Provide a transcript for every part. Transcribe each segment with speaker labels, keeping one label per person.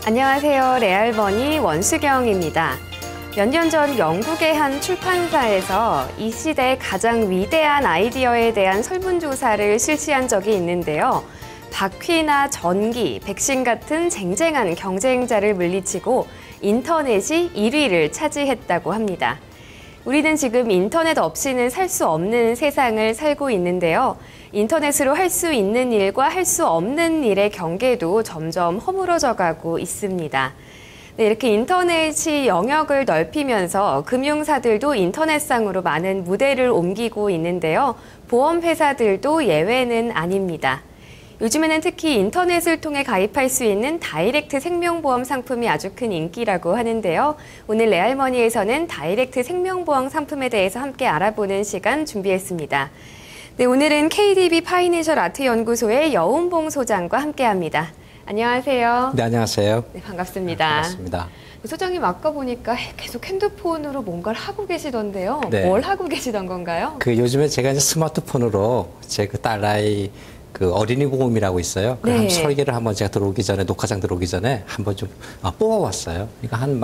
Speaker 1: 안녕하세요. 레알버니 원수경입니다. 몇 년 전 영국의 한 출판사에서 이 시대 가장 위대한 아이디어에 대한 설문조사를 실시한 적이 있는데요. 바퀴나 전기, 백신 같은 쟁쟁한 경쟁자를 물리치고 인터넷이 1위를 차지했다고 합니다. 우리는 지금 인터넷 없이는 살 수 없는 세상을 살고 있는데요. 인터넷으로 할 수 있는 일과 할 수 없는 일의 경계도 점점 허물어져 가고 있습니다. 네, 이렇게 인터넷이 영역을 넓히면서 금융사들도 인터넷상으로 많은 무대를 옮기고 있는데요. 보험회사들도 예외는 아닙니다. 요즘에는 특히 인터넷을 통해 가입할 수 있는 다이렉트 생명보험 상품이 아주 큰 인기라고 하는데요. 오늘 레알머니에서는 다이렉트 생명보험 상품에 대해서 함께 알아보는 시간 준비했습니다. 네, 오늘은 KDB 파이낸셜 아트 연구소의 여운봉 소장과 함께합니다. 안녕하세요.
Speaker 2: 네, 안녕하세요.
Speaker 1: 네, 반갑습니다.
Speaker 2: 반갑습니다.
Speaker 1: 소장님 아까 보니까 계속 핸드폰으로 뭔가를 하고 계시던데요.
Speaker 2: 네.
Speaker 1: 뭘 하고 계시던 건가요?
Speaker 2: 요즘에 제가 이제 스마트폰으로 제 딸아이 어린이 보험이라고 있어요.
Speaker 1: 네.
Speaker 2: 설계를 한번 제가 녹화장 들어오기 전에 한번 좀 뽑아봤어요. 그러니까 한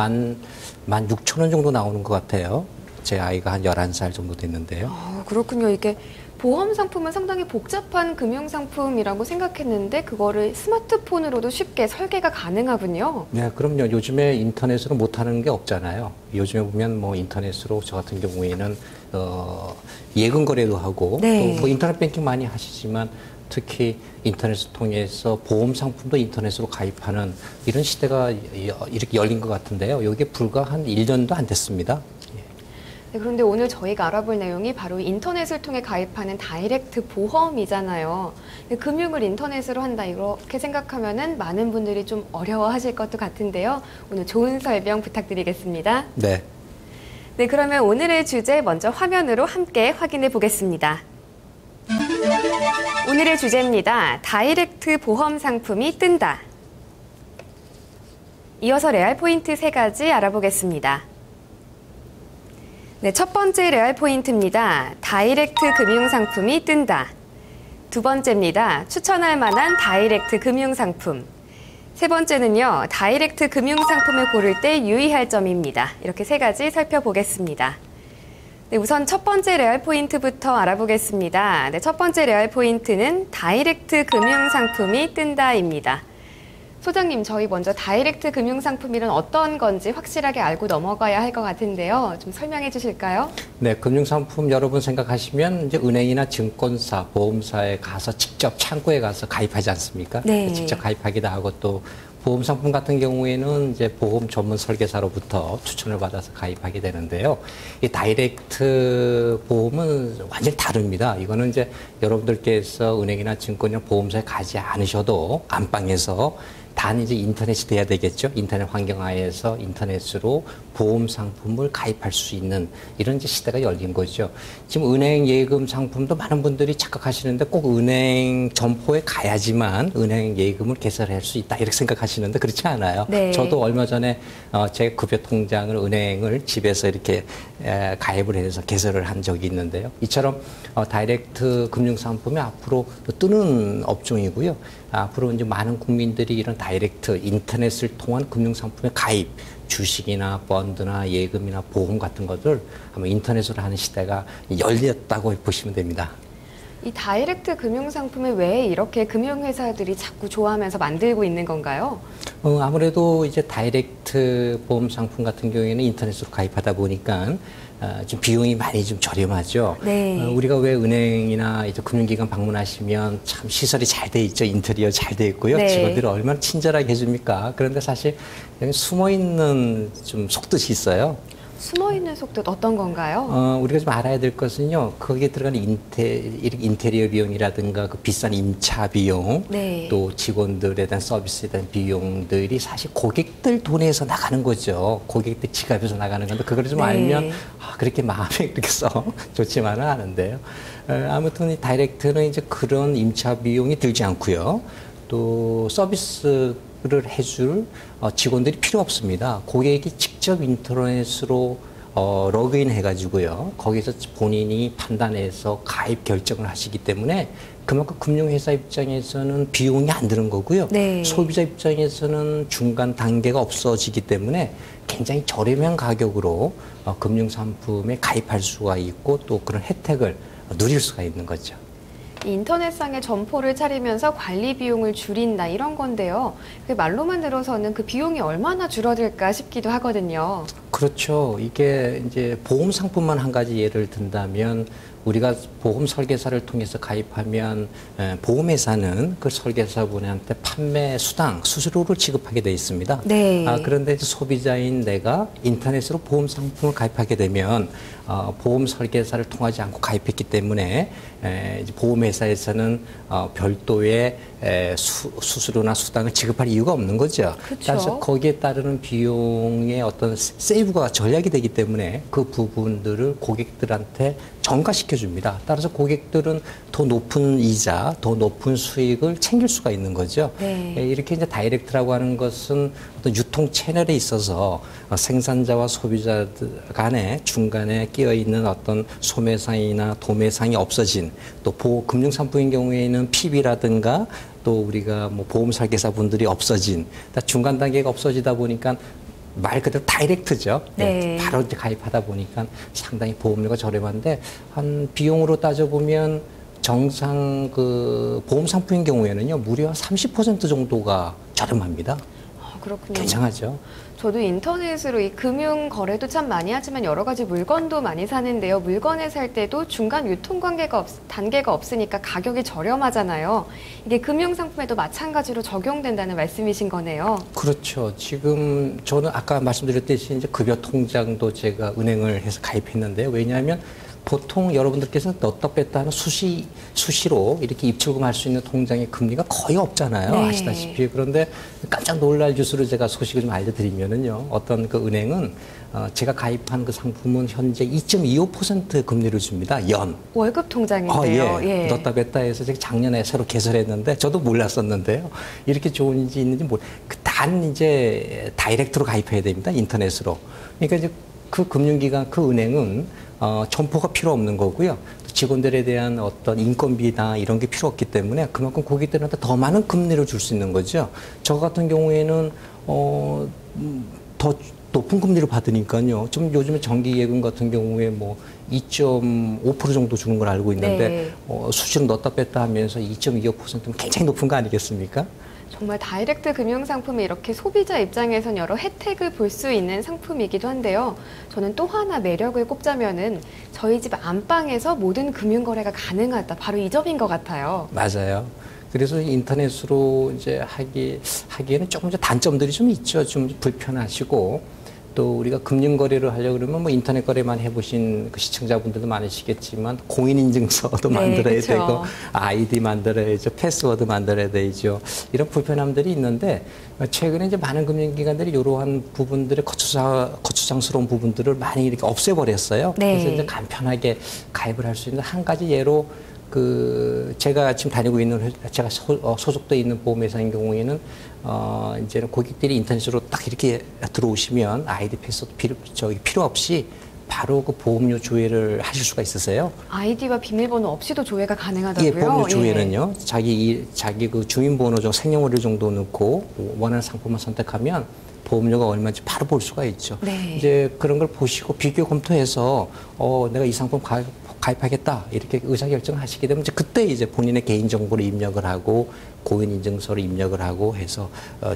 Speaker 2: 16,000원 정도 나오는 것 같아요. 제 아이가 한 11살 정도 됐는데요.
Speaker 1: 그렇군요. 이게 보험 상품은 상당히 복잡한 금융 상품이라고 생각했는데 그거를 스마트폰으로도 쉽게 설계가 가능하군요.
Speaker 2: 네, 그럼요. 요즘에 인터넷으로 못하는 게 없잖아요. 요즘에 보면 인터넷으로 저 같은 경우에는 예금 거래도 하고
Speaker 1: 네.
Speaker 2: 또 인터넷 뱅킹 많이 하시지만 특히 인터넷을 통해서 보험 상품도 인터넷으로 가입하는 이런 시대가 이렇게 열린 것 같은데요. 이게 불과 한 1년도 안 됐습니다.
Speaker 1: 네, 그런데 오늘 저희가 알아볼 내용이 바로 인터넷을 통해 가입하는 다이렉트 보험이잖아요. 금융을 인터넷으로 한다 이렇게 생각하면은 많은 분들이 좀 어려워하실 것도 같은데요. 오늘 좋은 설명 부탁드리겠습니다.
Speaker 2: 네.
Speaker 1: 네, 그러면 오늘의 주제 먼저 화면으로 함께 확인해 보겠습니다. 오늘의 주제입니다. 다이렉트 보험 상품이 뜬다. 이어서 레알 포인트 3가지 알아보겠습니다. 네, 첫 번째 레알 포인트입니다. 다이렉트 금융 상품이 뜬다. 두 번째입니다. 추천할 만한 다이렉트 금융 상품. 세 번째는요, 다이렉트 금융 상품을 고를 때 유의할 점입니다. 이렇게 3가지 살펴보겠습니다. 네, 우선 첫 번째 레알 포인트부터 알아보겠습니다. 네, 첫 번째 레알 포인트는 다이렉트 금융 상품이 뜬다입니다. 소장님, 저희 먼저 다이렉트 금융 상품이란 어떤 건지 확실하게 알고 넘어가야 할 것 같은데요. 좀 설명해 주실까요?
Speaker 2: 네, 금융 상품 여러분 생각하시면 이제 은행이나 증권사, 보험사에 가서 직접 창구에 가서 가입하지 않습니까?
Speaker 1: 네.
Speaker 2: 직접 가입하기도 하고 또 보험 상품 같은 경우에는 이제 보험 전문 설계사로부터 추천을 받아서 가입하게 되는데요. 이 다이렉트 보험은 완전히 다릅니다. 이거는 이제 여러분들께서 은행이나 증권이나 보험사에 가지 않으셔도 안방에서 단 이제 인터넷이 돼야 되겠죠. 인터넷 환경하에서 인터넷으로 보험 상품을 가입할 수 있는 이런 이제 시대가 열린 거죠. 지금 은행 예금 상품도 많은 분들이 착각하시는데 꼭 은행 점포에 가야지만 은행 예금을 개설할 수 있다 이렇게 생각하시는데 그렇지 않아요.
Speaker 1: 네.
Speaker 2: 저도 얼마 전에 제 급여 통장을 은행을 집에서 이렇게 가입을 해서 개설을 한 적이 있는데요. 이처럼 다이렉트 금융 상품이 앞으로 뜨는 업종이고요. 앞으로 이제 많은 국민들이 이런 다이렉트 인터넷을 통한 금융 상품에 가입, 주식이나 펀드나 예금이나 보험 같은 것들 아마 인터넷으로 하는 시대가 열렸다고 보시면 됩니다.
Speaker 1: 이 다이렉트 금융 상품을 왜 이렇게 금융회사들이 자꾸 좋아하면서 만들고 있는 건가요?
Speaker 2: 아무래도 이제 다이렉트 보험 상품 같은 경우에는 인터넷으로 가입하다 보니까 좀 비용이 많이 좀 저렴하죠.
Speaker 1: 네.
Speaker 2: 우리가 왜 은행이나 이제 금융기관 방문하시면 참 시설이 잘 돼 있죠. 인테리어 잘 돼 있고요.
Speaker 1: 네.
Speaker 2: 직원들이 얼마나 친절하게 해줍니까? 그런데 사실 여기 숨어 있는 좀 속뜻이 있어요.
Speaker 1: 숨어있는 속뜻 어떤 건가요?
Speaker 2: 우리가 좀 알아야 될 것은요. 거기에 들어가는 인테리어 비용이라든가 그 비싼 임차 비용,
Speaker 1: 네.
Speaker 2: 또 직원들에 대한 서비스에 대한 비용들이 사실 고객들 돈에서 나가는 거죠. 고객들 지갑에서 나가는 건데 그거를 좀
Speaker 1: 네.
Speaker 2: 알면 그렇게 마음에 그렇게 좋지만은 않은데요. 아무튼 이 다이렉트는 이제 그런 임차 비용이 들지 않고요. 또 서비스 를 해줄 직원들이 필요 없습니다. 고객이 직접 인터넷으로 로그인 해가지고요. 거기서 본인이 판단해서 가입 결정을 하시기 때문에 그만큼 금융회사 입장에서는 비용이 안 드는 거고요.
Speaker 1: 네.
Speaker 2: 소비자 입장에서는 중간 단계가 없어지기 때문에 굉장히 저렴한 가격으로 금융상품에 가입할 수가 있고 또 그런 혜택을 누릴 수가 있는 거죠.
Speaker 1: 인터넷상에 점포를 차리면서 관리 비용을 줄인다 이런 건데요. 그 말로만 들어서는 그 비용이 얼마나 줄어들까 싶기도 하거든요.
Speaker 2: 그렇죠. 이게 이제 보험 상품만 한 가지 예를 든다면 우리가 보험 설계사를 통해서 가입하면 보험회사는 그 설계사분한테 판매 수당, 수수료를 지급하게 돼 있습니다.
Speaker 1: 네.
Speaker 2: 그런데 이제 소비자인 내가 인터넷으로 보험 상품을 가입하게 되면 보험 설계사를 통하지 않고 가입했기 때문에 이제 보험회사에서는 별도의 수수료나 수당을 지급할 이유가 없는 거죠.
Speaker 1: 그쵸.
Speaker 2: 따라서 거기에 따르는 비용의 어떤 세이브가 전략이 되기 때문에 그 부분들을 고객들한테 전가시켜 줍니다. 따라서 고객들은 더 높은 이자, 더 높은 수익을 챙길 수가 있는 거죠.
Speaker 1: 네.
Speaker 2: 이렇게 이제 다이렉트라고 하는 것은 어떤 유통 채널에 있어서 생산자와 소비자 간에 중간에 끼어 있는 어떤 소매상이나 도매상이 없어진 또 금융상품인 경우에는 PB라든가 또 우리가 뭐 보험 설계사 분들이 없어진 중간 단계가 없어지다 보니까 말 그대로 다이렉트죠.
Speaker 1: 네.
Speaker 2: 바로 이제 가입하다 보니까 상당히 보험료가 저렴한데 한 비용으로 따져보면 정상 그 보험 상품인 경우에는요 무려 30% 정도가 저렴합니다.
Speaker 1: 그렇군요.
Speaker 2: 굉장하죠.
Speaker 1: 저도 인터넷으로 이 금융 거래도 참 많이 하지만 여러 가지 물건도 많이 사는데요. 물건을 살 때도 중간 유통 단계가 없으니까 가격이 저렴하잖아요. 이게 금융 상품에도 마찬가지로 적용된다는 말씀이신 거네요.
Speaker 2: 그렇죠. 지금 저는 아까 말씀드렸듯이 이제 급여 통장도 제가 은행을 해서 가입했는데요. 왜냐하면 보통 여러분들께서 넣었다 뺐다 하는 수시로 이렇게 입출금할 수 있는 통장의 금리가 거의 없잖아요.
Speaker 1: 네.
Speaker 2: 아시다시피. 그런데 깜짝 놀랄 뉴스를 제가 소식을 좀 알려드리면은요. 어떤 그 은행은 제가 가입한 그 상품은 현재 2.25% 금리를 줍니다. 연.
Speaker 1: 월급 통장인데요.
Speaker 2: 예. 넣었다 뺐다 해서 제가 작년에 새로 개설했는데 저도 몰랐었는데요. 이렇게 좋은지 있는지 단 이제 다이렉트로 가입해야 됩니다. 인터넷으로. 그러니까 이제 그 금융기관, 그 은행은 점포가 필요 없는 거고요. 직원들에 대한 어떤 인건비나 이런 게 필요 없기 때문에 그만큼 고객들한테 더 많은 금리를 줄 수 있는 거죠. 저 같은 경우에는 더 높은 금리를 받으니까요. 좀 요즘에 정기예금 같은 경우에 뭐 2.5% 정도 주는 걸 알고 있는데
Speaker 1: 네.
Speaker 2: 수시로 넣었다 뺐다 하면서 2.25%면 굉장히 높은 거 아니겠습니까?
Speaker 1: 정말 다이렉트 금융상품이 이렇게 소비자 입장에선 여러 혜택을 볼 수 있는 상품이기도 한데요. 저는 또 하나 매력을 꼽자면은 저희 집 안방에서 모든 금융거래가 가능하다. 바로 이 점인 것 같아요.
Speaker 2: 맞아요. 그래서 인터넷으로 이제 하기에는 조금 단점들이 좀 있죠. 좀 불편하시고. 또 우리가 금융거래를 하려고 그러면 뭐 인터넷 거래만 해보신 그 시청자분들도 많으시겠지만 공인인증서도 만들어야
Speaker 1: 그쵸.
Speaker 2: 되고 아이디 만들어야죠. 패스워드 만들어야 되죠. 이런 불편함들이 있는데 최근에 이제 많은 금융기관들이 이러한 부분들의 거추장스러운 부분들을 많이 이렇게 없애버렸어요.
Speaker 1: 네.
Speaker 2: 그래서 이제 간편하게 가입을 할 수 있는 한 가지 예로 제가 지금 다니고 있는 제가 소속돼 있는 보험회사인 경우에는 이제는 고객들이 인터넷으로 딱 이렇게 들어오시면 아이디 패스워드 필요 없이 바로 그 보험료 조회를 하실 수가 있으세요.
Speaker 1: 아이디와 비밀번호 없이도 조회가 가능하다고요?
Speaker 2: 예, 보험료 조회는요. 자기 그 주민번호 정 생년월일 정도 넣고 원하는 상품만 선택하면 보험료가 얼마인지 바로 볼 수가 있죠.
Speaker 1: 네.
Speaker 2: 이제 그런 걸 보시고 비교 검토해서 내가 이 상품 가입하겠다 이렇게 의사결정을 하시게 되면 그때 이제 본인의 개인정보를 입력을 하고 고인인증서를 입력을 하고 해서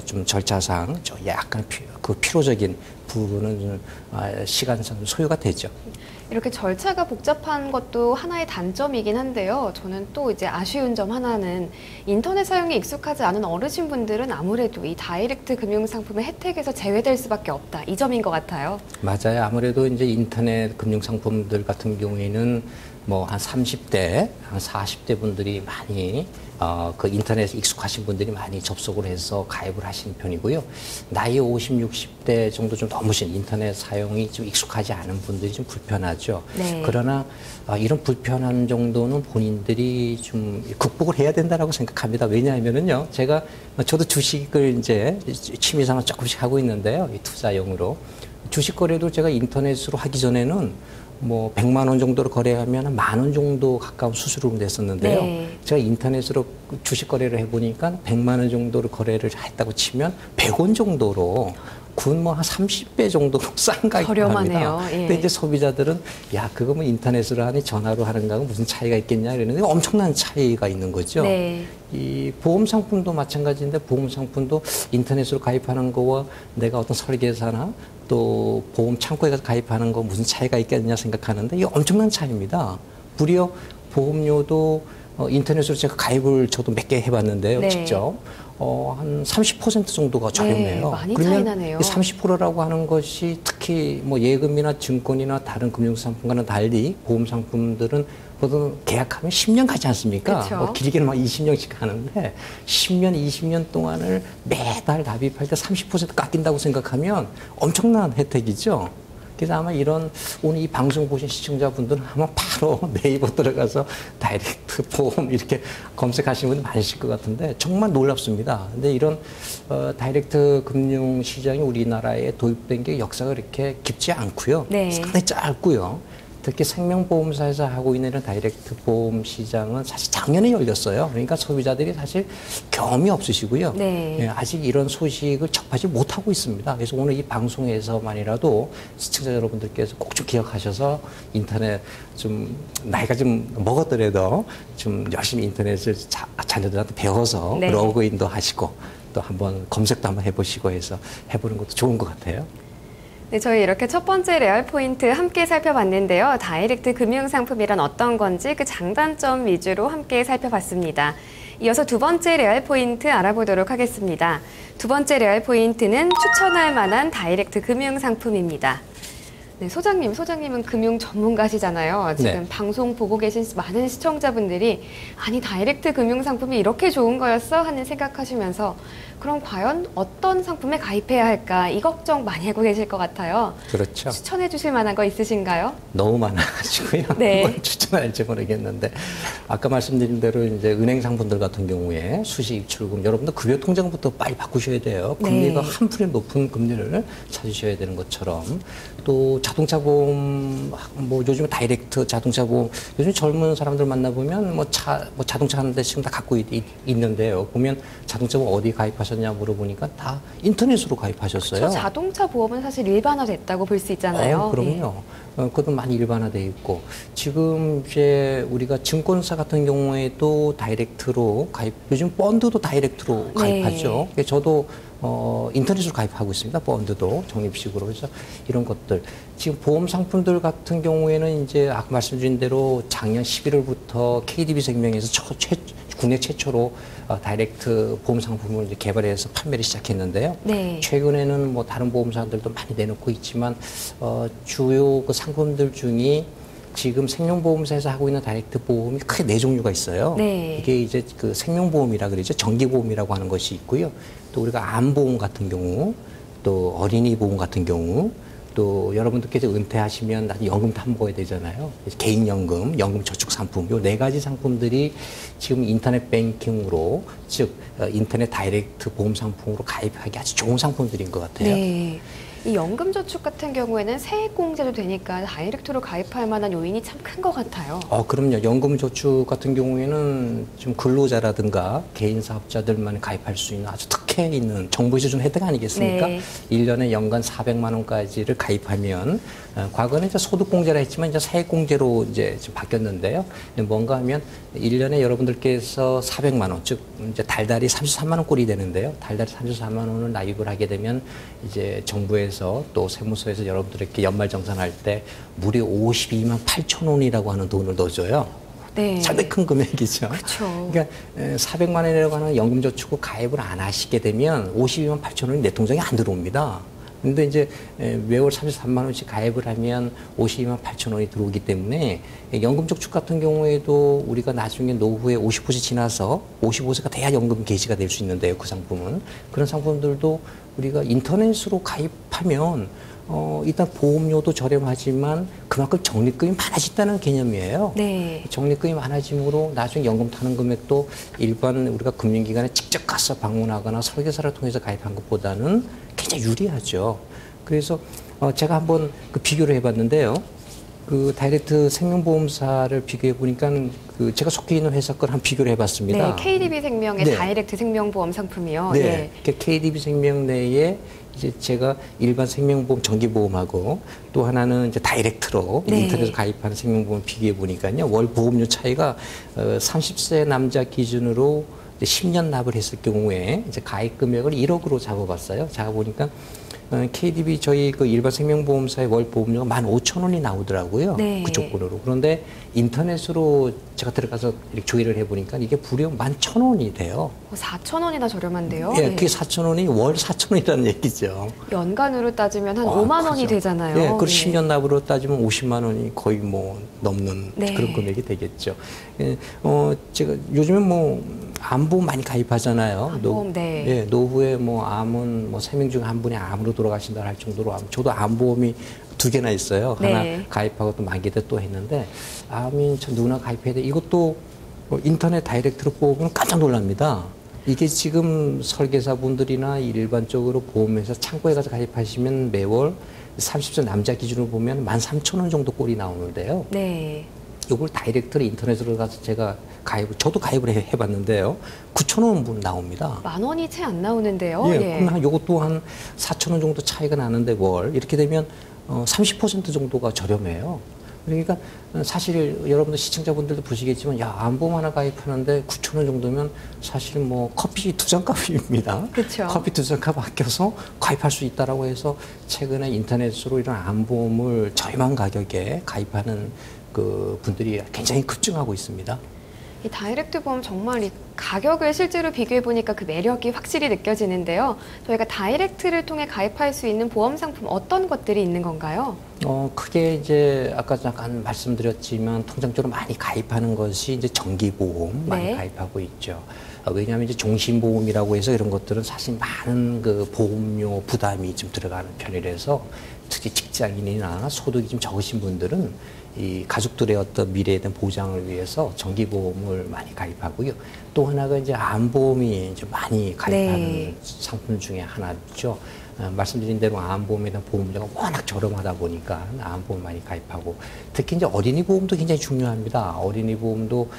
Speaker 2: 좀 절차상 좀 약간 그 필요적인 부분은 좀 시간상 소요가 되죠.
Speaker 1: 이렇게 절차가 복잡한 것도 하나의 단점이긴 한데요. 저는 또 이제 아쉬운 점 하나는 인터넷 사용에 익숙하지 않은 어르신분들은 아무래도 이 다이렉트 금융상품의 혜택에서 제외될 수밖에 없다. 이 점인 것 같아요.
Speaker 2: 맞아요. 아무래도 이제 인터넷 금융상품들 같은 경우에는 뭐 한 30대, 한 40대 분들이 많이 그 인터넷에 익숙하신 분들이 많이 접속을 해서 가입을 하시는 편이고요. 나이 50, 60대 정도 좀 넘으신 인터넷 사용이 좀 익숙하지 않은 분들이 좀 불편하죠.
Speaker 1: 네.
Speaker 2: 그러나 이런 불편한 정도는 본인들이 좀 극복을 해야 된다라고 생각합니다. 왜냐하면은요, 저도 주식을 이제 취미삼아 조금씩 하고 있는데요, 이 투자용으로. 주식 거래도 제가 인터넷으로 하기 전에는 뭐 100만 원 정도로 거래하면 10,000원 정도 가까운 수수료를 냈었는데요.
Speaker 1: 네.
Speaker 2: 제가 인터넷으로 주식 거래를 해보니까 100만 원 정도로 거래를 했다고 치면 100원 정도로 군 뭐 한 30배 정도 싼 가격입니다.
Speaker 1: 저렴하네요. 예.
Speaker 2: 근데 이제 소비자들은 야 그거 뭐 인터넷으로 하니 전화로 하는 거하고 무슨 차이가 있겠냐 이러는데 엄청난 차이가 있는 거죠.
Speaker 1: 네.
Speaker 2: 이 보험 상품도 마찬가지인데 보험 상품도 인터넷으로 가입하는 거와 내가 어떤 설계사나 또 보험 창구에 가서 가입하는 거 무슨 차이가 있겠냐 생각하는데 이게 엄청난 차이입니다. 무려 보험료도 인터넷으로 제가 가입을 저도 몇 개 해봤는데요.
Speaker 1: 네.
Speaker 2: 직접. 한 30% 정도가 저렴해요.
Speaker 1: 네, 많이
Speaker 2: 그러면
Speaker 1: 차이 나네요.
Speaker 2: 30%라고 하는 것이 특히 뭐 예금이나 증권이나 다른 금융상품과는 달리 보험 상품들은 보통 계약하면 10년 가지 않습니까?
Speaker 1: 그쵸.
Speaker 2: 뭐 길게는 막 20년씩 가는데 10년, 20년 동안을 매달 납입할 때 30% 깎인다고 생각하면 엄청난 혜택이죠. 그래서 아마 이런 오늘 이 방송 보신 시청자분들은 아마 바로 네이버 들어가서 다이렉트 보험 이렇게 검색하시는 분들 많으실 것 같은데 정말 놀랍습니다. 근데 이런 다이렉트 금융 시장이 우리나라에 도입된 게 역사가 그렇게 깊지 않고요.
Speaker 1: 네.
Speaker 2: 상당히 짧고요. 특히 생명보험사에서 하고 있는 이런 다이렉트 보험 시장은 사실 작년에 열렸어요. 그러니까 소비자들이 사실 경험이 없으시고요.
Speaker 1: 네.
Speaker 2: 예, 아직 이런 소식을 접하지 못하고 있습니다. 그래서 오늘 이 방송에서만이라도 시청자 여러분들께서 꼭 좀 기억하셔서 인터넷 좀 나이가 좀 먹었더라도 좀 열심히 인터넷을 자녀들한테 배워서
Speaker 1: 네.
Speaker 2: 로그인도 하시고 또 한번 검색도 한번 해보시고 해서 해보는 것도 좋은 것 같아요.
Speaker 1: 네, 저희 이렇게 첫 번째 레알 포인트 함께 살펴봤는데요. 다이렉트 금융상품이란 어떤 건지 그 장단점 위주로 함께 살펴봤습니다. 이어서 두 번째 레알 포인트 알아보도록 하겠습니다. 두 번째 레알 포인트는 추천할 만한 다이렉트 금융상품입니다. 네, 소장님은 금융 전문가시잖아요. 지금
Speaker 2: 네.
Speaker 1: 방송 보고 계신 많은 시청자분들이 아니 다이렉트 금융상품이 이렇게 좋은 거였어? 하는 생각하시면서 그럼 과연 어떤 상품에 가입해야 할까 이 걱정 많이 하고 계실 것 같아요.
Speaker 2: 그렇죠.
Speaker 1: 추천해 주실 만한 거 있으신가요?
Speaker 2: 너무 많아가지고요.
Speaker 1: 네.
Speaker 2: 뭘 추천할지 모르겠는데 아까 말씀드린 대로 이제 은행 상품들 같은 경우에 수시 입출금 여러분들 급여 통장부터 빨리 바꾸셔야 돼요. 금리가
Speaker 1: 네.
Speaker 2: 한풀이 높은 금리를 찾으셔야 되는 것처럼 또 자동차 보험 뭐 요즘 다이렉트 자동차 보험 요즘 젊은 사람들 만나보면 뭐 자동차 하는데 지금 다 갖고 있는데요. 보면 자동차 보험 어디 가입하셨냐 물어보니까 다 인터넷으로 가입하셨어요.
Speaker 1: 저 자동차 보험은 사실 일반화됐다고 볼 수 있잖아요.
Speaker 2: 그럼요. 그것도 많이 일반화돼 있고 지금 이제 우리가 증권사 같은 경우에도 다이렉트로 가입. 요즘 펀드도 다이렉트로 가입하죠.
Speaker 1: 네.
Speaker 2: 저도 인터넷으로 가입하고 있습니다. 펀드도 적립식으로. 그래서 이런 것들. 지금 보험 상품들 같은 경우에는 이제 아까 말씀드린 대로 작년 11월부터 KDB생명에서 국내 최초로 다이렉트 보험 상품을 이제 개발해서 판매를 시작했는데요.
Speaker 1: 네.
Speaker 2: 최근에는 뭐 다른 보험사들도 많이 내놓고 있지만 주요 그 상품들 중에 지금 생명보험사에서 하고 있는 다이렉트 보험이 크게 네 종류가 있어요.
Speaker 1: 네.
Speaker 2: 이게 이제 그 생명보험이라 그러죠. 정기보험이라고 하는 것이 있고요. 또 우리가 암보험 같은 경우, 또 어린이 보험 같은 경우, 또 여러분들께서 은퇴하시면 나중에 연금 탐구해야 되잖아요. 개인연금, 연금저축 상품, 요 네 가지 상품들이 지금 인터넷 뱅킹으로, 즉 인터넷 다이렉트 보험 상품으로 가입하기 아주 좋은 상품들인 것 같아요.
Speaker 1: 네. 이 연금저축 같은 경우에는 세액공제도 되니까 다이렉트로 가입할 만한 요인이 참 큰 것 같아요.
Speaker 2: 그럼요. 연금저축 같은 경우에는 좀 근로자라든가 개인 사업자들만 가입할 수 있는 아주 특혜 있는 정부에서 준 혜택 아니겠습니까?
Speaker 1: 네.
Speaker 2: 1년에 연간 400만 원까지를 가입하면 과거는 이제 소득공제라 했지만 이제 세액공제로 이제 좀 바뀌었는데요. 뭔가 하면 1년에 여러분들께서 400만 원, 즉 이제 달달이 33만 원 꼴이 되는데요. 달달이 33만 원을 납입을 하게 되면 이제 정부에서 또 세무서에서 여러분들에게 연말정산할 때 무려 52만 8천 원이라고 하는 돈을 넣어줘요.
Speaker 1: 네.
Speaker 2: 상당히 큰 금액이죠.
Speaker 1: 그렇죠.
Speaker 2: 그러니까 400만 원이라고 하는 연금저축을 가입을 안 하시게 되면 52만 8천 원이 내 통장에 안 들어옵니다. 근데 이제 매월 33만 원씩 가입을 하면 52만 8천 원이 들어오기 때문에 연금저축 같은 경우에도 우리가 나중에 노후에 50세 지나서 55세가 돼야 연금 개시가 될 수 있는데요. 그 상품은. 그런 상품들도 우리가 인터넷으로 가입하면 일단 보험료도 저렴하지만 그만큼 적립금이 많아진다는 개념이에요.
Speaker 1: 네.
Speaker 2: 적립금이 많아짐으로 나중에 연금 타는 금액도 일반 우리가 금융기관에 직접 가서 방문하거나 설계사를 통해서 가입한 것보다는 굉장히 유리하죠. 그래서 제가 한번 그 비교를 해봤는데요. 그 다이렉트 생명보험사를 비교해 보니까 그 제가 속해 있는 회사 걸 한 비교를 해봤습니다.
Speaker 1: 네, KDB 생명의
Speaker 2: 네.
Speaker 1: 다이렉트 생명보험 상품이요.
Speaker 2: 네, KDB 생명 내에 이제 제가 일반 생명보험 정기보험하고 또 하나는 이제 다이렉트로
Speaker 1: 네.
Speaker 2: 인터넷에 가입하는 생명보험 비교해 보니까요. 월 보험료 차이가 30세 남자 기준으로 이제 10년 납을 했을 경우에 이제 가입 금액을 1억으로 잡아봤어요. 잡아보니까 KDB 저희 그 일반 생명보험사의 월 보험료가 15,000원이 나오더라고요.
Speaker 1: 네.
Speaker 2: 그 조건으로. 그런데 인터넷으로 제가 들어가서 이렇게 조회를 해보니까 이게 무려 11,000원이 돼요.
Speaker 1: 4,000원이나 저렴한데요.
Speaker 2: 예, 그게 4,000원이 월 4,000원이라는 얘기죠.
Speaker 1: 연간으로 따지면 한 5만 원이
Speaker 2: 그죠.
Speaker 1: 되잖아요.
Speaker 2: 예, 그리고 10년 납으로 따지면 50만 원이 거의 뭐 넘는
Speaker 1: 네.
Speaker 2: 그런 금액이 되겠죠. 예, 제가 요즘에 뭐 암보험 많이 가입하잖아요.
Speaker 1: 암보험, 네.
Speaker 2: 예, 노후에 뭐 암은 뭐 3명 중 한 분이 암으로 돌아가신다 할 정도로 저도 암보험이 2개나 있어요.
Speaker 1: 네.
Speaker 2: 하나 가입하고 또 만기 때 또 했는데 암이 저 누구나 가입해야 돼. 이것도 인터넷 다이렉트로 뽑으면 깜짝 놀랍니다. 이게 지금 설계사분들이나 일반적으로 보험회사 창고에 가서 가입하시면 매월 30세 남자 기준으로 보면 13,000원 정도 꼴이 나오는데요.
Speaker 1: 네.
Speaker 2: 이걸 다이렉트로 인터넷으로 가서 제가 저도 가입을 해봤는데요. 9,000원 나옵니다.
Speaker 1: 10,000원이 채 안 나오는데요.
Speaker 2: 예, 그럼 이것도 한 4,000원 정도 차이가 나는데 월 이렇게 되면 30% 정도가 저렴해요. 그러니까 사실 여러분들 시청자분들도 보시겠지만 야 암보험 하나 가입하는데 9,000원 정도면 사실 뭐 커피 2잔 값입니다.
Speaker 1: 그렇죠.
Speaker 2: 커피 2잔 값 아껴서 가입할 수 있다라고 해서 최근에 인터넷으로 이런 암보험을 저렴한 가격에 가입하는 그 분들이 굉장히 급증하고 있습니다.
Speaker 1: 이 다이렉트 보험 정말 이 가격을 실제로 비교해 보니까 그 매력이 확실히 느껴지는데요. 저희가 다이렉트를 통해 가입할 수 있는 보험 상품 어떤 것들이 있는 건가요?
Speaker 2: 크게 이제 아까 잠깐 말씀드렸지만 통상적으로 많이 가입하는 것이 이제 정기보험 많이
Speaker 1: 네.
Speaker 2: 가입하고 있죠. 왜냐하면 이제 종신보험이라고 해서 이런 것들은 사실 많은 그 보험료 부담이 좀 들어가는 편이라서 특히 직장인이나 소득이 좀 적으신 분들은 이 가족들의 어떤 미래에 대한 보장을 위해서 정기보험을 많이 가입하고요. 또 하나가 이제 암보험이 이제 많이 가입하는
Speaker 1: 네.
Speaker 2: 상품 중에 하나죠. 말씀드린 대로 암보험에 대한 보험료가 워낙 저렴하다 보니까 암보험 많이 가입하고 특히 이제 어린이 보험도 굉장히 중요합니다. 어린이 보험도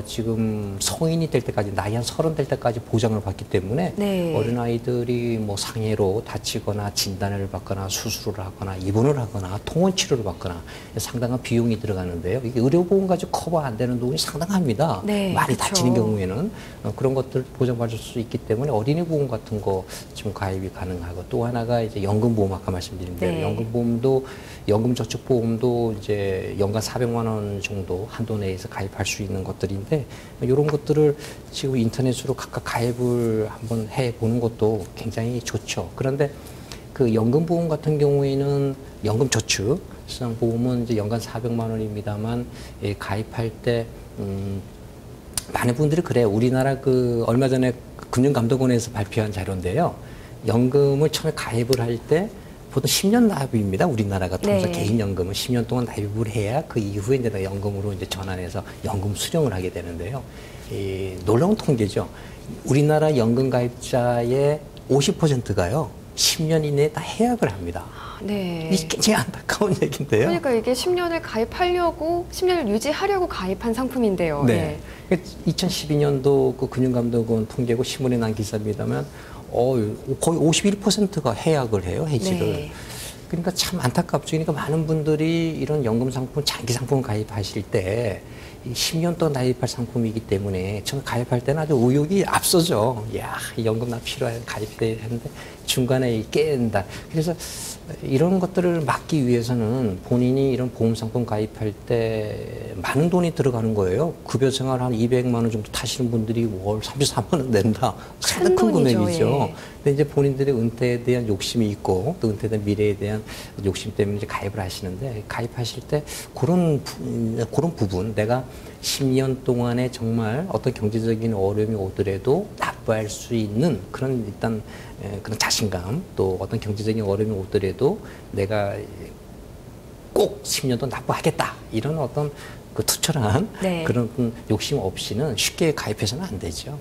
Speaker 2: 지금 성인이 될 때까지 나이 한 30 될 때까지 보장을 받기 때문에
Speaker 1: 네.
Speaker 2: 어린아이들이 뭐 상해로 다치거나 진단을 받거나 수술을 하거나 입원을 하거나 통원 치료를 받거나 상당한 비용이 들어가는데요. 이게 의료보험 가지고 커버 안 되는 돈이 상당합니다.
Speaker 1: 네,
Speaker 2: 많이
Speaker 1: 그렇죠.
Speaker 2: 다치는 경우에는 그런 것들 보장받을 수 있기 때문에 어린이 보험 같은 거 지금 가입이 가능하고 또 하나가 이제 연금보험 아까 말씀드린 대로
Speaker 1: 네.
Speaker 2: 연금보험도 연금저축보험도 이제 연간 400만 원 정도 한도 내에서 가입할 수 있는 것들인데 이런 것들을 지금 인터넷으로 각각 가입을 한번 해보는 것도 굉장히 좋죠. 그런데 그 연금보험 같은 경우에는 연금저축 보험은 이제 연간 400만 원입니다만 가입할 때 많은 분들이 그래요. 우리나라 그 얼마 전에 금융감독원에서 발표한 자료인데요. 연금을 처음에 가입을 할 때 보통 10년 납입니다. 우리나라가 통상
Speaker 1: 네.
Speaker 2: 개인연금은 10년 동안 납입을 해야 그 이후에 이제 연금으로 이제 전환해서 연금 수령을 하게 되는데요. 놀라운 통계죠. 우리나라 연금 가입자의 50%가요. 10년 이내에 다 해약을 합니다.
Speaker 1: 네.
Speaker 2: 이게 굉장히 안타까운 얘기인데요.
Speaker 1: 그러니까 이게 10년을 가입하려고 10년을 유지하려고 가입한 상품인데요.
Speaker 2: 네. 2012년도 그 금융감독원 통계고 신문에 난 기사입니다만 거의 51%가 해약을 해요, 해지를.
Speaker 1: 네.
Speaker 2: 그러니까 참 안타깝죠. 그러니까 많은 분들이 이런 연금 상품, 장기 상품 가입하실 때 10년 동안 가입할 상품이기 때문에 처음 가입할 때는 아주 의욕이 앞서죠. 야, 연금 나 필요해, 가입해야 하는데 중간에 깬다. 그래서 이런 것들을 막기 위해서는 본인이 이런 보험상품 가입할 때 많은 돈이 들어가는 거예요. 급여 생활 한 200만 원 정도 타시는 분들이 월 34만 원 낸다. 상당히 큰
Speaker 1: 돈이죠,
Speaker 2: 금액이죠.
Speaker 1: 예.
Speaker 2: 근데 이제 본인들의 은퇴에 대한 욕심이 있고 또 은퇴된 미래에 대한 욕심 때문에 이제 가입을 하시는데 가입하실 때 그런 부분 내가 10년 동안에 정말 어떤 경제적인 어려움이 오더라도 납부할 수 있는 그런 일단 그런 자신감 또 어떤 경제적인 어려움이 오더라도 내가 꼭 10년 동안 납부하겠다 이런 어떤 그 투철한
Speaker 1: 네.
Speaker 2: 그런 욕심 없이는 쉽게 가입해서는 안 되죠.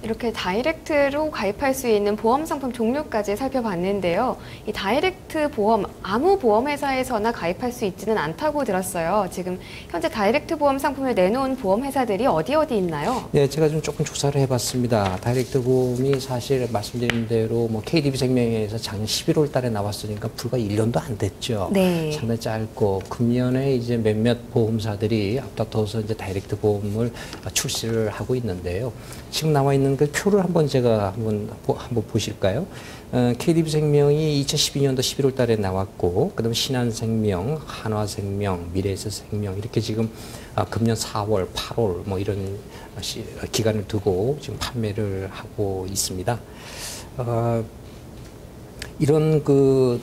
Speaker 1: 이렇게 다이렉트로 가입할 수 있는 보험 상품 종류까지 살펴봤는데요. 이 다이렉트 보험, 아무 보험회사에서나 가입할 수 있지는 않다고 들었어요. 지금 현재 다이렉트 보험 상품을 내놓은 보험회사들이 어디 있나요?
Speaker 2: 네, 제가 좀 조금 조사를 해봤습니다. 다이렉트 보험이 사실 말씀드린 대로 뭐 KDB생명에서 작년 11월 달에 나왔으니까 불과 1년도 안 됐죠.
Speaker 1: 네.
Speaker 2: 상당히 짧고 금년에 이제 몇몇 보험사들이 앞다퉈서 이제 다이렉트 보험을 출시를 하고 있는데요. 지금 나와 있는 그 표를 제가 한번 보실까요? KDB생명이 2012년도 11월 달에 나왔고, 그 다음에 신한생명, 한화생명, 미래에셋생명, 이렇게 지금 금년 4월, 8월 뭐 이런 기간을 두고 지금 판매를 하고 있습니다. 이런 그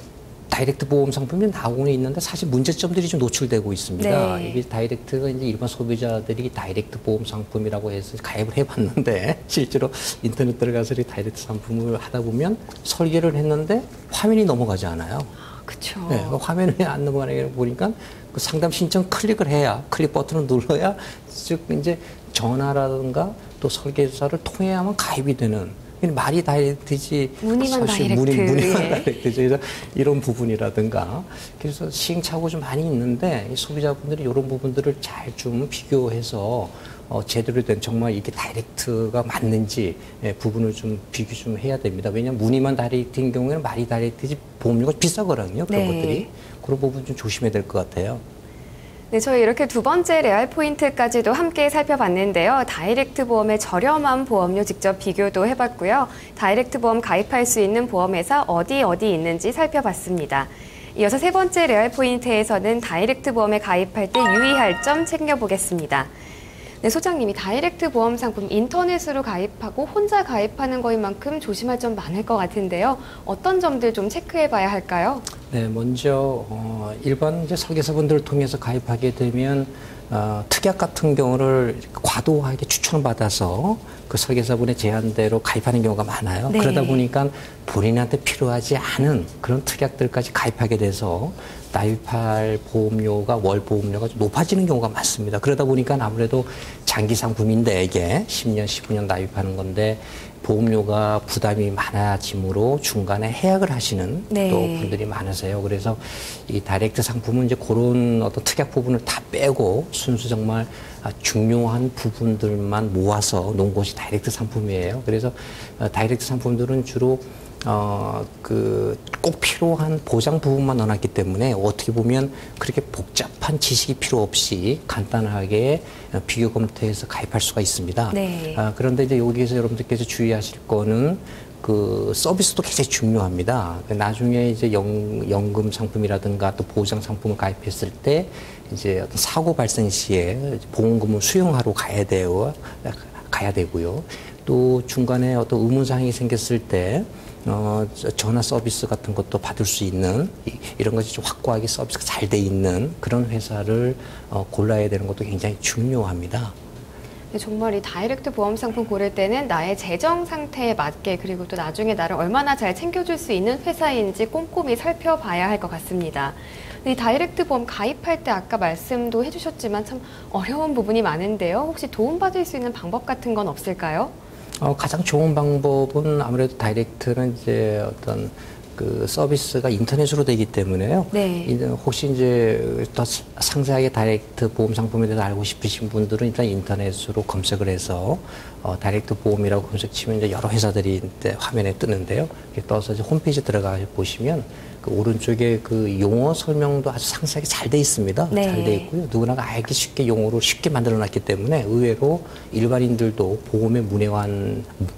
Speaker 2: 다이렉트 보험 상품이 나오고는 있는데 사실 문제점들이 좀 노출되고 있습니다.
Speaker 1: 네.
Speaker 2: 이게 다이렉트가 이제 일반 소비자들이 다이렉트 보험 상품이라고 해서 가입을 해봤는데 실제로 인터넷 들어가서 이 다이렉트 상품을 하다 보면 설계를 했는데 화면이 넘어가지 않아요.
Speaker 1: 그렇죠.
Speaker 2: 네, 화면에 안 넘어가는 거 보니까 그 상담 신청 클릭을 해야 클릭 버튼을 눌러야 즉 이제 전화라든가 또 설계사를 통해야만 가입이 되는. 말이 다이렉트지
Speaker 1: 문의만 다이렉트.
Speaker 2: 문의만 다이렉트죠. 그래서 이런 부분이라든가 그래서 시행착오 좀 많이 있는데 소비자분들이 이런 부분들을 잘 좀 비교해서 제대로 된 정말 이게 다이렉트가 맞는지 부분을 좀 비교 좀 해야 됩니다. 왜냐하면 문의만 다이렉트인 경우에는 말이 다이렉트지 보험료가 비싸거든요. 그런
Speaker 1: 네.
Speaker 2: 것들이. 그런 부분 좀 조심해야 될 것 같아요.
Speaker 1: 네, 저희 이렇게 두 번째 레알 포인트까지도 함께 살펴봤는데요. 다이렉트 보험의 저렴한 보험료 직접 비교도 해봤고요. 다이렉트 보험 가입할 수 있는 보험회사 어디 있는지 살펴봤습니다. 이어서 세 번째 레알 포인트에서는 다이렉트 보험에 가입할 때 유의할 점 챙겨보겠습니다. 네, 소장님이 다이렉트 보험 상품 인터넷으로 가입하고 혼자 가입하는 거인 만큼 조심할 점 많을 것 같은데요. 어떤 점들 좀 체크해 봐야 할까요?
Speaker 2: 네, 먼저 일반 이제 설계사분들을 통해서 가입하게 되면 특약 같은 경우를 과도하게 추천을 받아서 그 설계사분의 제안대로 가입하는 경우가 많아요.
Speaker 1: 네.
Speaker 2: 그러다 보니까 본인한테 필요하지 않은 그런 특약들까지 가입하게 돼서 가입할 보험료가 월 보험료가 좀 높아지는 경우가 많습니다. 그러다 보니까 아무래도 장기 상품인데 이게 10년, 15년 가입하는 건데 보험료가 부담이 많아지므로 중간에 해약을 하시는
Speaker 1: 네.
Speaker 2: 또 분들이 많으세요. 그래서 이 다이렉트 상품은 이제 그런 어떤 특약 부분을 다 빼고 순수 정말 중요한 부분들만 모아서 놓은 것이 다이렉트 상품이에요. 그래서 다이렉트 상품들은 주로 꼭 필요한 보장 부분만 넣어놨기 때문에 어떻게 보면 그렇게 복잡한 지식이 필요 없이 간단하게 비교 검토해서 가입할 수가 있습니다.
Speaker 1: 네.
Speaker 2: 그런데 이제 여기에서 여러분들께서 주의하실 거는 그 서비스도 굉장히 중요합니다. 나중에 이제 연금 상품이라든가 또 보장 상품을 가입했을 때 이제 어떤 사고 발생 시에 보험금을 수령하러 가야 되고요. 또 중간에 어떤 의문사항이 생겼을 때 전화 서비스 같은 것도 받을 수 있는 이런 것이 좀 확고하게 서비스가 잘 돼 있는 그런 회사를 골라야 되는 것도 굉장히 중요합니다.
Speaker 1: 네, 정말 이 다이렉트 보험 상품 고를 때는 나의 재정 상태에 맞게 그리고 또 나중에 나를 얼마나 잘 챙겨줄 수 있는 회사인지 꼼꼼히 살펴봐야 할 것 같습니다. 이 다이렉트 보험 가입할 때 아까 말씀도 해주셨지만 참 어려운 부분이 많은데요. 혹시 도움받을 수 있는 방법 같은 건 없을까요?
Speaker 2: 가장 좋은 방법은 아무래도 다이렉트는 이제 어떤 그 서비스가 인터넷으로 되기 때문에요.
Speaker 1: 네.
Speaker 2: 혹시 이제 더 상세하게 다이렉트 보험 상품에 대해서 알고 싶으신 분들은 일단 인터넷으로 검색을 해서 다이렉트 보험이라고 검색치면 이제 여러 회사들이 화면에 뜨는데요. 이렇게 떠서 이제 홈페이지 들어가 보시면 그 오른쪽에 그 용어 설명도 아주 상세하게 잘 돼 있습니다.
Speaker 1: 네.
Speaker 2: 잘 돼 있고요. 누구나가 알기 쉽게 용어를 쉽게 만들어 놨기 때문에 의외로 일반인들도 보험의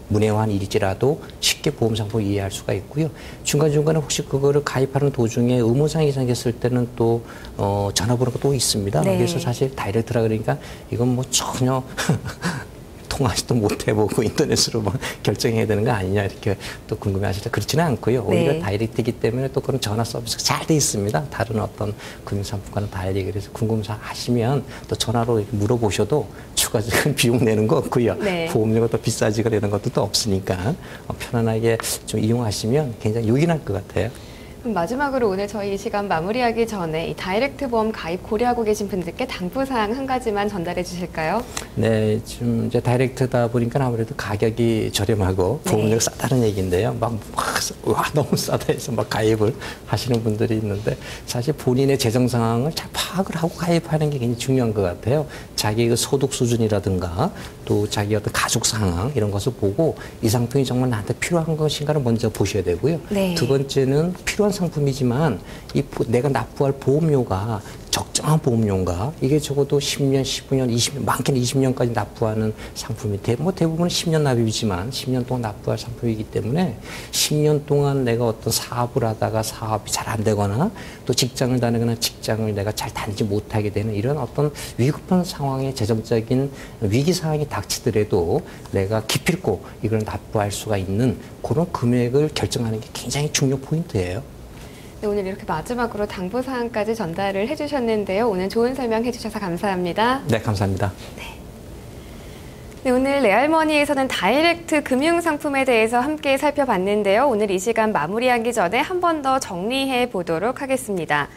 Speaker 2: 문외한일지라도 쉽게 보험 상품을 이해할 수가 있고요. 중간중간에 혹시 그거를 가입하는 도중에 의문사항이 생겼을 때는 또 전화번호가 또 있습니다.
Speaker 1: 네.
Speaker 2: 그래서 사실 다이렉트라 그러니까 이건 뭐 전혀 통화도 못 해보고 인터넷으로 막 결정해야 되는 거 아니냐 이렇게 또 궁금해하실 때 그렇지는 않고요. 오히려
Speaker 1: 네.
Speaker 2: 다이렉트이기 때문에 또 그런 전화 서비스가 잘 돼 있습니다. 다른 어떤 금융상품과는 달리. 그래서 궁금하시면 또 전화로 이렇게 물어보셔도 추가적인 비용 내는 거 없고요.
Speaker 1: 네.
Speaker 2: 보험료가 더 비싸지거나 이런 것도 또 없으니까 편안하게 좀 이용하시면 굉장히 요긴할 것 같아요.
Speaker 1: 그럼 마지막으로 오늘 저희 이 시간 마무리하기 전에 이 다이렉트 보험 가입 고려하고 계신 분들께 당부사항 한 가지만 전달해 주실까요?
Speaker 2: 네, 지금 이제 다이렉트다 보니까 아무래도 가격이 저렴하고 보험료가 싸다는 얘기인데요. 와, 너무 싸다 해서 막 가입을 하시는 분들이 있는데 사실 본인의 재정 상황을 잘 파악을 하고 가입하는 게 굉장히 중요한 것 같아요. 자기의 그 소득 수준이라든가 또 자기 어떤 가족 상황 이런 것을 보고 이 상품이 정말 나한테 필요한 것인가를 먼저 보셔야 되고요.
Speaker 1: 네.
Speaker 2: 두 번째는 필요한 상품이지만 내가 납부할 보험료가 적정한 보험료인가? 이게 적어도 10년, 15년, 20년, 많게는 20년까지 납부하는 상품이 대부분은 10년 납입이지만 10년 동안 납부할 상품이기 때문에 10년 동안 내가 어떤 사업을 하다가 사업이 잘 안 되거나 또 직장을 다니거나 직장을 내가 잘 다니지 못하게 되는 이런 어떤 위급한 상황의 재정적인 위기 상황이 닥치더라도 내가 기필코 이걸 납부할 수가 있는 그런 금액을 결정하는 게 굉장히 중요 포인트예요.
Speaker 1: 네, 오늘 이렇게 마지막으로 당부사항까지 전달을 해주셨는데요. 오늘 좋은 설명 해주셔서 감사합니다.
Speaker 2: 네, 감사합니다.
Speaker 1: 네, 오늘 레알머니에서는 다이렉트 금융상품에 대해서 함께 살펴봤는데요. 오늘 이 시간 마무리하기 전에 한 번 더 정리해 보도록 하겠습니다.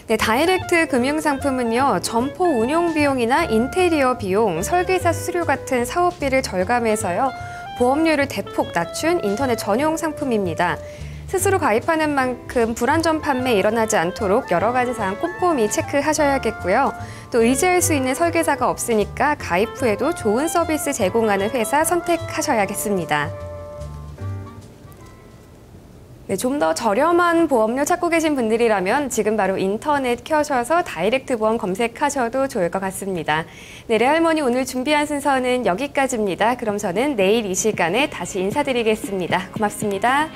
Speaker 1: 네, 다이렉트 금융상품은요, 점포 운용 비용이나 인테리어 비용, 설계사 수수료 같은 사업비를 절감해서요, 보험료를 대폭 낮춘 인터넷 전용 상품입니다. 스스로 가입하는 만큼 불안전 판매 일어나지 않도록 여러 가지 사항 꼼꼼히 체크하셔야겠고요. 또 의지할 수 있는 설계사가 없으니까 가입 후에도 좋은 서비스 제공하는 회사 선택하셔야겠습니다. 네, 좀 더 저렴한 보험료 찾고 계신 분들이라면 지금 바로 인터넷 켜셔서 다이렉트 보험 검색하셔도 좋을 것 같습니다. 네, 레알머니 오늘 준비한 순서는 여기까지입니다. 그럼 저는 내일 이 시간에 다시 인사드리겠습니다. 고맙습니다.